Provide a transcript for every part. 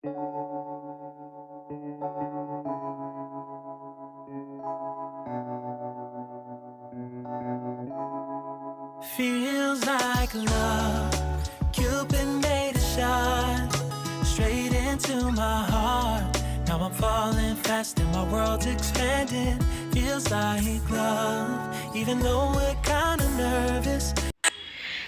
Feels like love, Cupid made a shot straight into my heart. Now I'm falling fast and my world's expanding. Feels like love, even though we're kinda nervous.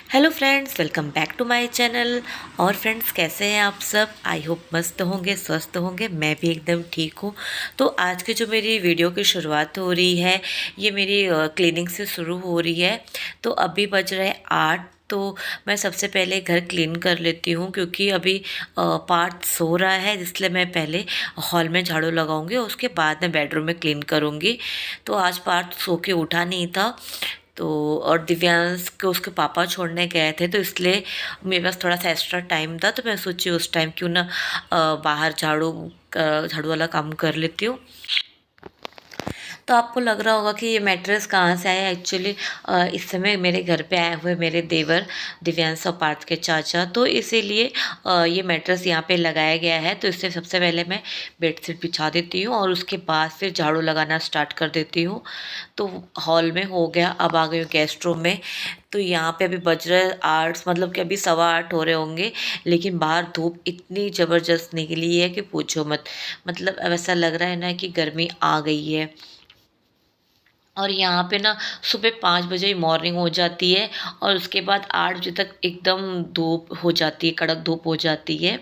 Hello friends, welcome back to my channel. और friends, कैसे हैं आप सब? I hope मस्त होंगे, स्वस्थ होंगे। मैं भी एकदम ठीक हूँ। तो आज की जो मेरी वीडियो की शुरुआत हो रही है, ये मेरी क्लीनिंग से शुरू हो रही है। तो अभी बज रहे 8। तो मैं सबसे पहले घर क्लीन कर लेती हूँ, क्योंकि अभी पार्थ सो रहा है, इसलिए मैं पहले हॉल में झाड़ू लगाऊंगी और उसके बाद मैं बेडरूम में क्लीन करूँगी। तो आज पार्थ सो के उठा नहीं था, तो और दिव्यांश को उसके पापा छोड़ने गए थे, तो इसलिए मेरे पास थोड़ा सा एक्स्ट्रा टाइम था। तो मैं सोची उस टाइम क्यों ना बाहर झाड़ू वाला काम कर लेती हूँ। तो आपको लग रहा होगा कि ये मैट्रेस कहाँ से आया। एक्चुअली इस समय मेरे घर पे आए हुए मेरे देवर दिव्यांश और पार्थ के चाचा, तो इसीलिए ये मैट्रेस यहाँ पे लगाया गया है। तो इससे सबसे पहले मैं बेडशीट बिछा देती हूँ और उसके बाद फिर झाड़ू लगाना स्टार्ट कर देती हूँ। तो हॉल में हो गया, अब आ गई हूँ गेस्ट रूम में। तो यहाँ पे अभी बज रहे 8, मतलब कि अभी 8:15 हो रहे होंगे, लेकिन बाहर धूप इतनी ज़बरदस्त निकली है कि पूछो मत। मतलब अब ऐसा लग रहा है ना कि गर्मी आ गई है। और यहाँ पे ना सुबह 5 बजे ही मॉर्निंग हो जाती है और उसके बाद 8 बजे तक एकदम धूप हो जाती है, कड़क धूप हो जाती है।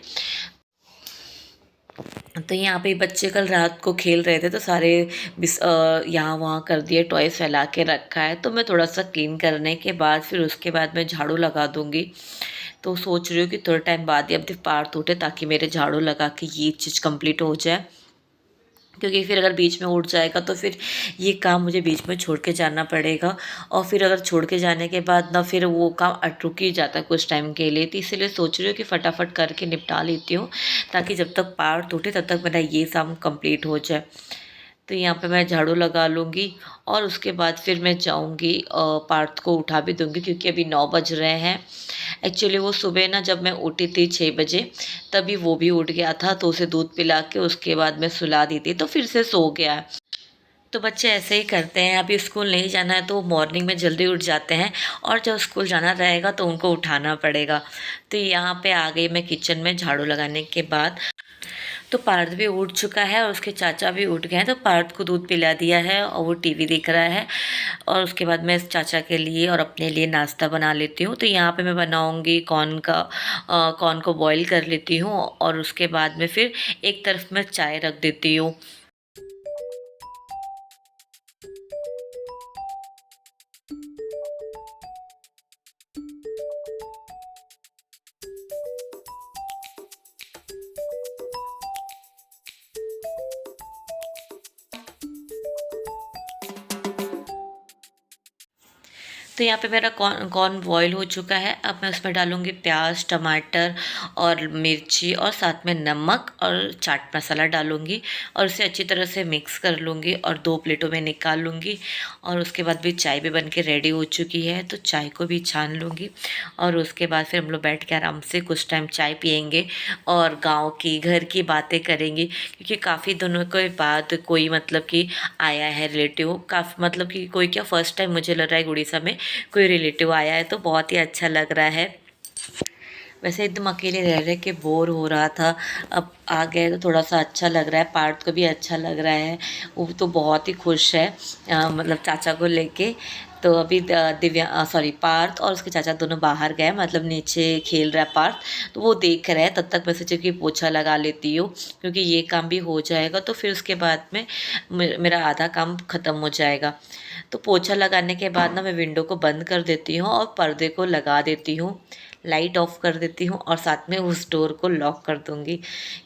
तो यहाँ पे बच्चे कल रात को खेल रहे थे, तो सारे यहाँ वहाँ कर दिए, टॉयज फैला के रखा है। तो मैं थोड़ा सा क्लीन करने के बाद फिर उसके बाद मैं झाड़ू लगा दूँगी। तो सोच रही हूँ कि थोड़े टाइम बाद ही अब पार्थ उठे, ताकि मेरे झाड़ू लगा के ये चीज़ कंप्लीट हो जाए। क्योंकि फिर अगर बीच में उठ जाएगा तो फिर ये काम मुझे बीच में छोड़ के जाना पड़ेगा, और फिर अगर छोड़ के जाने के बाद ना फिर वो काम रुक ही जाता है कुछ टाइम के लिए। तो इसीलिए सोच रही हूँ कि फटाफट करके निपटा लेती हूँ, ताकि जब तक पार्थ उठे तब तक मेरा ये काम कंप्लीट हो जाए। तो यहाँ पे मैं झाड़ू लगा लूँगी और उसके बाद फिर मैं जाऊँगी, पार्थ को उठा भी दूँगी, क्योंकि अभी 9 बज रहे हैं। एक्चुअली वो सुबह ना जब मैं उठी थी 6 बजे, तभी वो भी उठ गया था, तो उसे दूध पिला के उसके बाद मैं सुला दी थी, तो फिर से सो गया है। तो बच्चे ऐसे ही करते हैं। अभी स्कूल नहीं जाना है तो मॉर्निंग में जल्दी उठ जाते हैं, और जब स्कूल जाना रहेगा तो उनको उठाना पड़ेगा। तो यहाँ पे आ गई मैं किचन में झाड़ू लगाने के बाद। तो पार्थ भी उठ चुका है और उसके चाचा भी उठ गए हैं। तो पार्थ को दूध पिला दिया है और वो टीवी देख रहा है, और उसके बाद मैं चाचा के लिए और अपने लिए नाश्ता बना लेती हूँ। तो यहाँ पे मैं बनाऊँगी कॉर्न को बॉईल कर लेती हूँ, और उसके बाद में फिर एक तरफ मैं चाय रख देती हूँ। तो यहाँ पे मेरा कॉर्न बॉयल हो चुका है। अब मैं उसमें डालूँगी प्याज, टमाटर और मिर्ची, और साथ में नमक और चाट मसाला डालूँगी, और उसे अच्छी तरह से मिक्स कर लूँगी और 2 प्लेटों में निकाल लूँगी। और उसके बाद भी चाय भी बन के रेडी हो चुकी है, तो चाय को भी छान लूँगी। और उसके बाद फिर हम लोग बैठ के आराम से कुछ टाइम चाय पियेंगे और गाँव की, घर की बातें करेंगे, क्योंकि काफ़ी दिनों के बाद कोई मतलब कि आया है रिलेटिव। काफ़ी मतलब कि कोई क्या, फर्स्ट टाइम मुझे लग रहा है उड़ीसा में कोई रिलेटिव आया है, तो बहुत ही अच्छा लग रहा है। वैसे एकदम अकेले रह रह के बोर हो रहा था, अब आ गए तो थोड़ा सा अच्छा लग रहा है। पार्थ को भी अच्छा लग रहा है, वो तो बहुत ही खुश है, मतलब चाचा को लेके। तो अभी पार्थ और उसके चाचा दोनों बाहर गए, मतलब नीचे खेल रहा है पार्थ, तो वो देख रहा है। तब तक मैं सोची कि पोछा लगा लेती हूँ, क्योंकि ये काम भी हो जाएगा, तो फिर उसके बाद में मेरा आधा काम ख़त्म हो जाएगा। तो पोछा लगाने के बाद ना मैं विंडो को बंद कर देती हूँ और पर्दे को लगा देती हूँ, लाइट ऑफ कर देती हूँ, और साथ में उस डोर को लॉक कर दूँगी।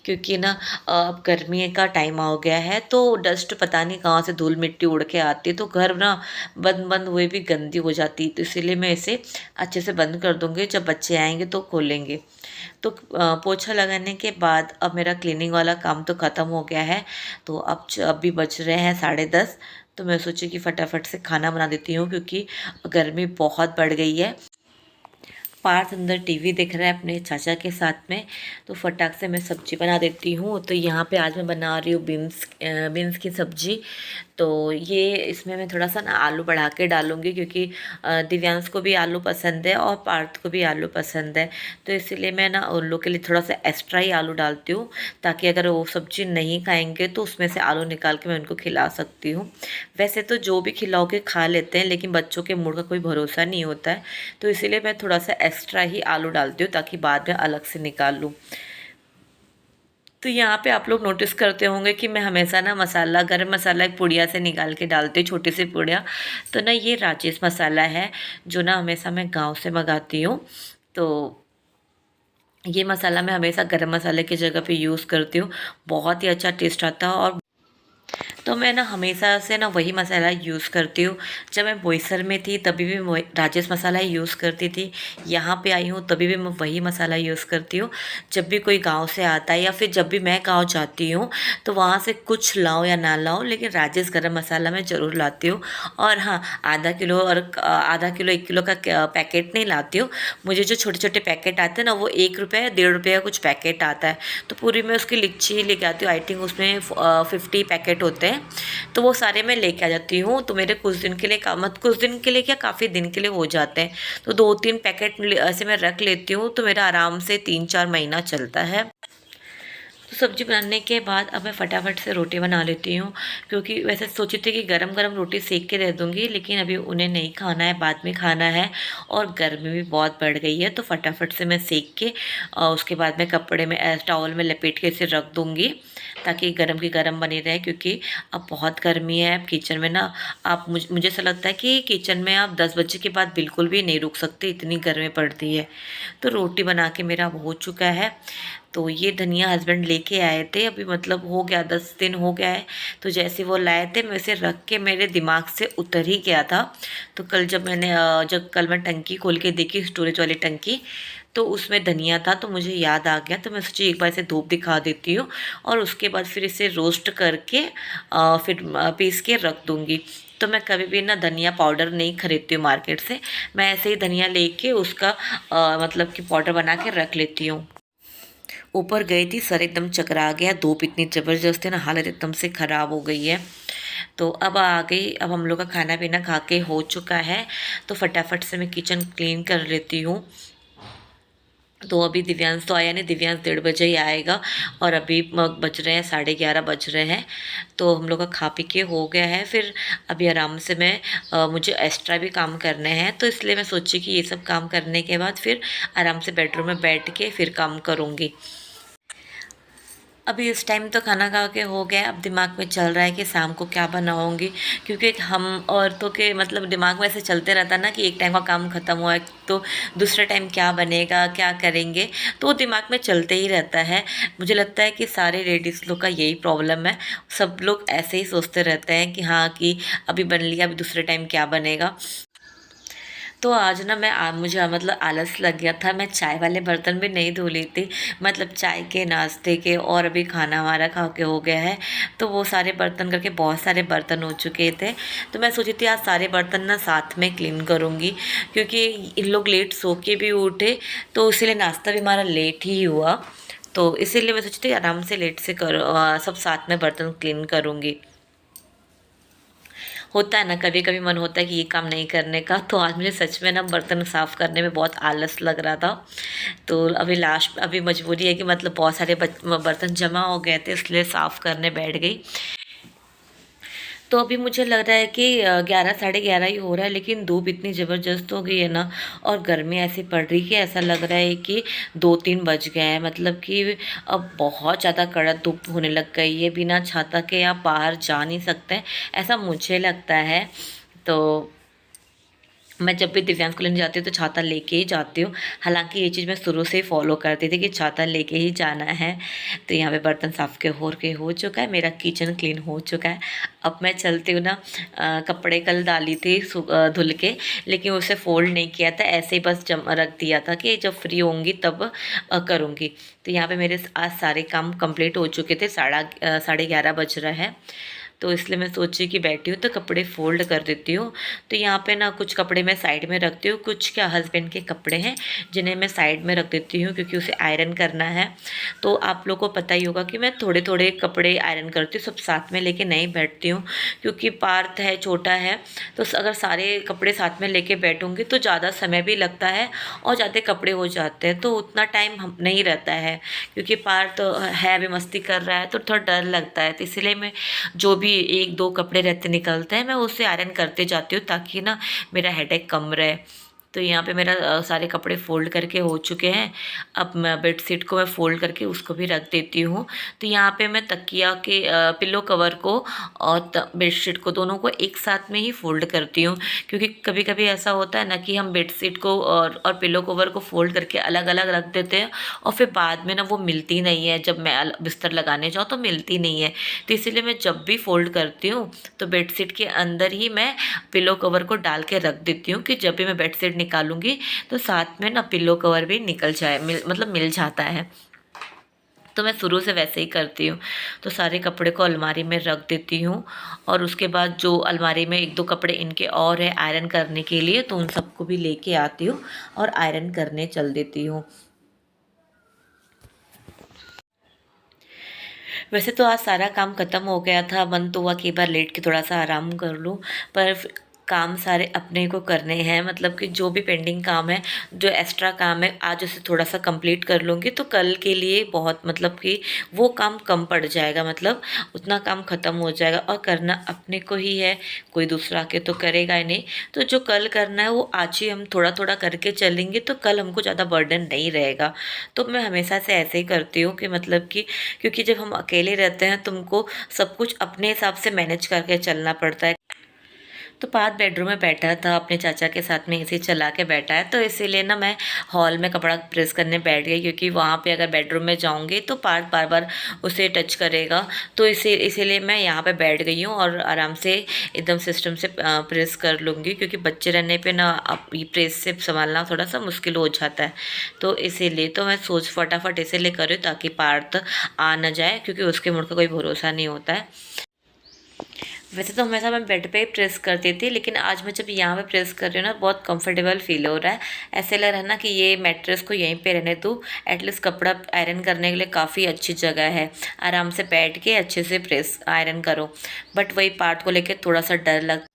क्योंकि ना अब गर्मी का टाइम आ गया है, तो डस्ट पता नहीं कहाँ से धूल मिट्टी उड़ के आती है, तो घर ना बंद बंद हुए भी गंदी हो जाती है। तो इसीलिए मैं इसे अच्छे से बंद कर दूँगी, जब बच्चे आएंगे तो खोलेंगे। तो पोछा लगाने के बाद अब मेरा क्लीनिंग वाला काम तो ख़त्म हो गया है। तो अभी बज रहे हैं 10:30। तो मैं सोची कि फटाफट से खाना बना देती हूँ, क्योंकि गर्मी बहुत बढ़ गई है। पार्थ अंदर टीवी देख रहा है अपने चाचा के साथ में। तो फटाक से मैं सब्जी बना देती हूँ। तो यहाँ पे आज मैं बना रही हूँ बीन्स की सब्जी। तो ये इसमें मैं थोड़ा सा ना आलू बढ़ा के डालूँगी, क्योंकि दिव्यांश को भी आलू पसंद है और पार्थ को भी आलू पसंद है। तो इसीलिए मैं ना उन लोग के लिए थोड़ा सा एक्स्ट्रा ही आलू डालती हूँ, ताकि अगर वो सब्जी नहीं खाएंगे तो उसमें से आलू निकाल के मैं उनको खिला सकती हूँ। वैसे तो जो भी खिलाओ के खा लेते हैं, लेकिन बच्चों के मूड का कोई भरोसा नहीं होता है। तो इसीलिए मैं थोड़ा सा एक्स्ट्रा ही आलू डालती हूँ, ताकि बाद में अलग से निकाल लूँ। तो यहाँ पे आप लोग नोटिस करते होंगे कि मैं हमेशा ना मसाला, गरम मसाला एक पुड़िया से निकाल के डालती हूँ, छोटी सी पुड़िया। तो ना ये राजेश मसाला है, जो ना हमेशा मैं गांव से मंगाती हूँ। तो ये मसाला मैं हमेशा गरम मसाले की जगह पे यूज़ करती हूँ। बहुत ही अच्छा टेस्ट आता है। और तो मैं ना हमेशा से ना वही मसाला यूज़ करती हूँ। जब मैं बोईसर में थी तभी भी मैं राजेश मसाला ही यूज़ करती थी। यहाँ पे आई हूँ तभी भी मैं वही मसाला यूज़ करती हूँ। जब भी कोई गांव से आता है या फिर जब भी मैं गांव जाती हूँ, तो वहाँ से कुछ लाओ या ना लाओ, लेकिन राजेश गरम मसाला मैं ज़रूर लाती हूँ। और हाँ, आधा किलो और आधा किलो 1 किलो का पैकेट नहीं लाती हूँ। मुझे जो छोटे छोटे पैकेट आते हैं ना, वो 1 रुपये या 1.5 रुपये का कुछ पैकेट आता है। तो पूरी मैं उसकी लिच्ची लेके आती हूँ। आई थिंक उसमें 50 पैकेट होते हैं। तो वो सारे मैं लेके आ जाती हूँ। तो मेरे कुछ दिन के लिए कुछ दिन के लिए क्या, काफ़ी दिन के लिए हो जाते हैं। तो 2-3 पैकेट ऐसे मैं रख लेती हूँ, तो मेरा आराम से 3-4 महीना चलता है। तो सब्जी बनाने के बाद अब मैं फटाफट से रोटी बना लेती हूँ, क्योंकि वैसे सोची थी कि गरम गरम रोटी सेक के दे दूँगी, लेकिन अभी उन्हें नहीं खाना है, बाद में खाना है। और गर्मी भी बहुत बढ़ गई है, तो फटाफट से मैं सेक के उसके बाद में कपड़े में टॉवल में लपेट के इसे रख दूँगी, ताकि गरम की गरम बनी रहे। क्योंकि अब बहुत गर्मी है। अब किचन में ना आप मुझे ऐसा लगता है कि किचन में आप 10 बजे के बाद बिल्कुल भी नहीं रुक सकते, इतनी गर्मी पड़ती है। तो रोटी बना के मेरा हो चुका है। तो ये धनिया हस्बैंड लेके आए थे, अभी मतलब हो गया 10 दिन हो गया है। तो जैसे वो लाए थे, मैं इसे रख के मेरे दिमाग से उतर ही गया था। तो कल जब कल मैं टंकी खोल के देखी, स्टोरेज वाली टंकी, तो उसमें धनिया था। तो मुझे याद आ गया, तो मैं सोची एक बार इसे धूप दिखा देती हूँ, और उसके बाद फिर इसे रोस्ट करके फिर पीस के रख दूँगी। तो मैं कभी भी ना धनिया पाउडर नहीं खरीदती हूँ मार्केट से। मैं ऐसे ही धनिया लेके उसका मतलब कि पाउडर बना के रख लेती हूँ। ऊपर गई थी, सर एकदम चकरा गया, धूप इतनी ज़बरदस्त है ना, हालत एकदम से ख़राब हो गई है। तो अब आ गई, अब हम लोग का खाना पीना खा के हो चुका है। तो फटाफट से मैं किचन क्लीन कर लेती हूँ। तो अभी दिव्यांश तो आया नहीं, दिव्यांश 1:30 बजे ही आएगा, और अभी बज रहे हैं 11:30 बज रहे हैं। तो हम लोग का खा पी के हो गया है। फिर अभी आराम से मुझे एक्स्ट्रा भी काम करने हैं, तो इसलिए मैं सोची कि ये सब काम करने के बाद फिर आराम से बेडरूम में बैठ के फिर काम करूँगी। अभी इस टाइम तो खाना खा के हो गया। अब दिमाग में चल रहा है कि शाम को क्या बनाऊंगी, क्योंकि हम औरतों के मतलब दिमाग में ऐसे चलते रहता ना कि एक टाइम का काम ख़त्म हुआ है तो दूसरे टाइम क्या बनेगा, क्या करेंगे, तो वो दिमाग में चलते ही रहता है। मुझे लगता है कि सारे लेडीज़ लोग का यही प्रॉब्लम है। सब लोग ऐसे ही सोचते रहते हैं कि हाँ, कि अभी बन लिया, अभी दूसरे टाइम क्या बनेगा। तो आज ना मुझे मतलब आलस लग गया था। मैं चाय वाले बर्तन भी नहीं धो ली थी, मतलब चाय के, नाश्ते के, और अभी खाना हमारा खा के हो गया है। तो वो सारे बर्तन करके बहुत सारे बर्तन हो चुके थे। तो मैं सोची थी आज सारे बर्तन ना साथ में क्लीन करूँगी, क्योंकि इन लोग लेट सो के भी उठे, तो इसीलिए नाश्ता भी हमारा लेट ही हुआ। तो इसीलिए मैं सोची थी आराम से लेट से सब साथ में बर्तन क्लीन करूँगी। होता है ना, कभी कभी मन होता है कि ये काम नहीं करने का। तो आज मुझे सच में ना बर्तन साफ़ करने में बहुत आलस लग रहा था। तो अभी मजबूरी है कि मतलब बहुत सारे बर्तन जमा हो गए थे, इसलिए साफ़ करने बैठ गई। तो अभी मुझे लग रहा है कि 11 11:30 ही हो रहा है, लेकिन धूप इतनी ज़बरदस्त हो गई है ना, और गर्मी ऐसी पड़ रही है कि ऐसा लग रहा है कि 2-3 बज गए हैं। मतलब कि अब बहुत ज़्यादा कड़क धूप होने लग गई है, बिना छाता के आप बाहर जा नहीं सकते, ऐसा मुझे लगता है। तो मैं जब भी दिव्यांश को लेने जाती हूँ तो छाता लेके ही जाती हूँ। हालांकि ये चीज़ मैं शुरू से ही फॉलो करती थी कि छाता लेके ही जाना है। तो यहाँ पे बर्तन साफ़ के हो चुका है, मेरा किचन क्लीन हो चुका है। अब मैं चलती हूँ ना, कपड़े कल डाली थी धुल के, लेकिन उसे फोल्ड नहीं किया था, ऐसे ही बस रख दिया था कि जब फ्री होंगी तब करूँगी। तो यहाँ पर मेरे आज सारे काम कम्प्लीट हो चुके थे। 11:30 बज रहा है। तो इसलिए मैं सोची कि बैठी हूँ तो कपड़े फ़ोल्ड कर देती हूँ। तो यहाँ पे ना कुछ कपड़े मैं साइड में रखती हूँ, कुछ क्या हस्बैंड के कपड़े हैं जिन्हें मैं साइड में रख देती हूँ क्योंकि उसे आयरन करना है। तो आप लोग को पता ही होगा कि मैं थोड़े थोड़े कपड़े आयरन करती हूँ, सब साथ में लेके नहीं बैठती हूँ क्योंकि पार्थ है, छोटा है, तो अगर सारे कपड़े साथ में लेके बैठूँगी तो ज़्यादा समय भी लगता है और ज़्यादा कपड़े हो जाते हैं, तो उतना टाइम हम नहीं रहता है क्योंकि पार्थ है अभी मस्ती कर रहा है तो थोड़ा डर लगता है। तो इसलिए मैं जो भी 1-2 कपड़े रहते निकलते हैं मैं उसे आयरन करते जाती हूँ ताकि ना मेरा हेडेक कम रहे। तो यहाँ पे मेरा सारे कपड़े फ़ोल्ड करके हो चुके हैं। अब मैं बेडशीट को मैं फ़ोल्ड करके उसको भी रख देती हूँ। तो यहाँ पे मैं तकिया के पिलो कवर को और बेडशीट को दोनों को एक साथ में ही फ़ोल्ड करती हूँ क्योंकि कभी कभी ऐसा होता है ना कि हम बेडशीट को और पिलो कवर को फ़ोल्ड करके अलग अलग रख देते हैं और फिर बाद में ना वो मिलती नहीं है, जब मैं बिस्तर लगाने जाऊँ तो मिलती नहीं है। तो इसीलिए मैं जब भी फ़ोल्ड करती हूँ तो बेडशीट के अंदर ही मैं पिलो कवर को डाल के रख देती हूँ कि जब भी मैं बेडशीट निकालूंगी तो साथ में ना पिलो कवर भी निकल जाए, मतलब मिल जाता है। तो मैं शुरू से वैसे ही करती हूँ। तो सारे कपड़े को अलमारी में रख देती हूँ और उसके बाद जो अलमारी में 1-2 कपड़े इनके और है आयरन करने के लिए तो उन सबको भी लेके आती हूँ और आयरन करने चल देती हूँ। वैसे तो आज सारा काम ख़त्म हो गया था, मन तो हुआ कि एक बार लेट के थोड़ा सा आराम कर लूँ, पर काम सारे अपने को करने हैं, मतलब कि जो भी पेंडिंग काम है, जो एक्स्ट्रा काम है, आज उसे थोड़ा सा कंप्लीट कर लूँगी तो कल के लिए बहुत, मतलब कि वो काम कम पड़ जाएगा, मतलब उतना काम ख़त्म हो जाएगा और करना अपने को ही है, कोई दूसरा के तो करेगा ही नहीं। तो जो कल करना है वो आज ही हम थोड़ा थोड़ा करके चलेंगे तो कल हमको ज़्यादा बर्डन नहीं रहेगा। तो मैं हमेशा से ऐसे ही करती हूँ कि मतलब कि क्योंकि जब हम अकेले रहते हैं तुमको सब कुछ अपने हिसाब से मैनेज करके चलना पड़ता है। तो पार्थ बेडरूम में बैठा था, अपने चाचा के साथ में एसी चला के बैठा है, तो इसीलिए ना मैं हॉल में कपड़ा प्रेस करने बैठ गई क्योंकि वहाँ पे अगर बेडरूम में जाऊँगी तो पार्थ बार बार उसे टच करेगा। तो इसीलिए मैं यहाँ पे बैठ गई हूँ और आराम से एकदम सिस्टम से प्रेस कर लूँगी क्योंकि बच्चे रहने पे ना अब ये प्रेस से संभालना थोड़ा सा मुश्किल हो जाता है। तो इसीलिए तो मैं सोच फटाफट इसीलिए कर रही हूँ ताकि पार्थ आ ना जाए क्योंकि उसके मूड का कोई भरोसा नहीं होता है। वैसे तो हमेशा मैं बेड पे ही प्रेस करती थी लेकिन आज मैं जब यहाँ पे प्रेस कर रही हूँ ना बहुत कंफर्टेबल फील हो रहा है। ऐसे लग रहा है ना कि ये मैट्रेस को यहीं पे रहने दूँ, एटलीस्ट कपड़ा आयरन करने के लिए काफ़ी अच्छी जगह है, आराम से बैठ के अच्छे से प्रेस आयरन करो। बट वही पार्ट को लेकर थोड़ा सा डर लग।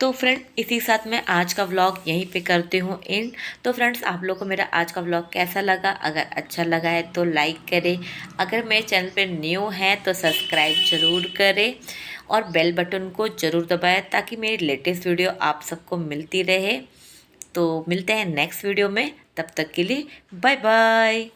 तो फ्रेंड इसी साथ मैं आज का व्लॉग यहीं पे करती हूँ एंड। तो फ्रेंड्स आप लोग को मेरा आज का व्लॉग कैसा लगा? अगर अच्छा लगा है तो लाइक करें, अगर मेरे चैनल पे न्यू है तो सब्सक्राइब ज़रूर करें और बेल बटन को ज़रूर दबाएं ताकि मेरी लेटेस्ट वीडियो आप सबको मिलती रहे। तो मिलते हैं नेक्स्ट वीडियो में, तब तक के लिए बाय बाय।